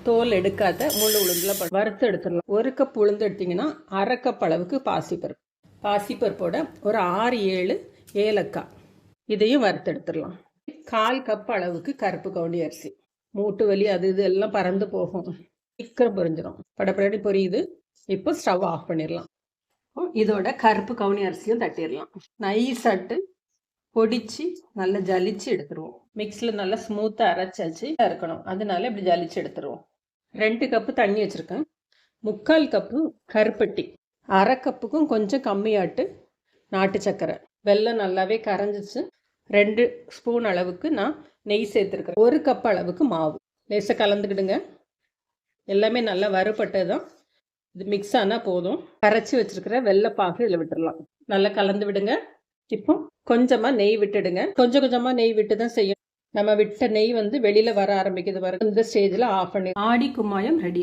தோல் எடுக்காத முழு உளுந்துல வறுத்து எடுத்துடலாம். 1 கப் உளுந்து எடுத்தீங்கன்னா 1/2 கப் அளவுக்கு பாசிப்பருப்பு. பாசிப்பருப்போட ஒரு 6-7 ஏலக்காய் இதையும் வறுத்து எடுத்துடலாம். 1/4 கப் அளவுக்கு கருப்பு கவுனி அரிசி. மூட்டு வலி அது இது எல்லாம் பறந்து போகும், சீக்கிரம் பொரிஞ்சிடும். படப்படி பொரியுது. இப்போ ஸ்டவ் ஆஃப் பண்ணிடலாம். இதோட கருப்பு கவுனி அரிசியும் தட்டிடலாம். நைஸாட்டு பொடிச்சு நல்லா ஜலிச்சு எடுத்துருவோம். மிக்ஸில் நல்லா ஸ்மூத்தாக அரைச்சாச்சு இருக்கணும், அதனால இப்படி ஜலிச்சு எடுத்துருவோம். 2 கப்பு தண்ணி வச்சுருக்கேன். 3/4 கப்பு கருப்பட்டி, 1/2 கப்புக்கும் கொஞ்சம் கம்மியாட்டு நாட்டு சர்க்கரை. வெல்லம் நல்லாவே கரைஞ்சிச்சு. 2 ஸ்பூன் அளவுக்கு நான் நெய் சேர்த்துருக்கேன். 1 கப் அளவுக்கு மாவு லேசாக கலந்துக்கிடுங்க. எல்லாமே நல்லா வறுபட்டது தான். இது மிக்ஸ் ஆனால் போதும். கரைச்சி வச்சுருக்கிற வெள்ளைப்பாகு இதில் விட்டுடலாம். நல்லா கலந்து விடுங்க. இப்போ கொஞ்சமாக நெய் விட்டுடுங்க. கொஞ்சம் கொஞ்சமாக நெய் விட்டு தான் செய்யணும். நம்ம விட்ட நெய் வெளியில் வர ஆரம்பிக்குது. இந்த ஸ்டேஜில் ஆஃப் பண்ணி ஆடி கும்மாயம் ரெடி.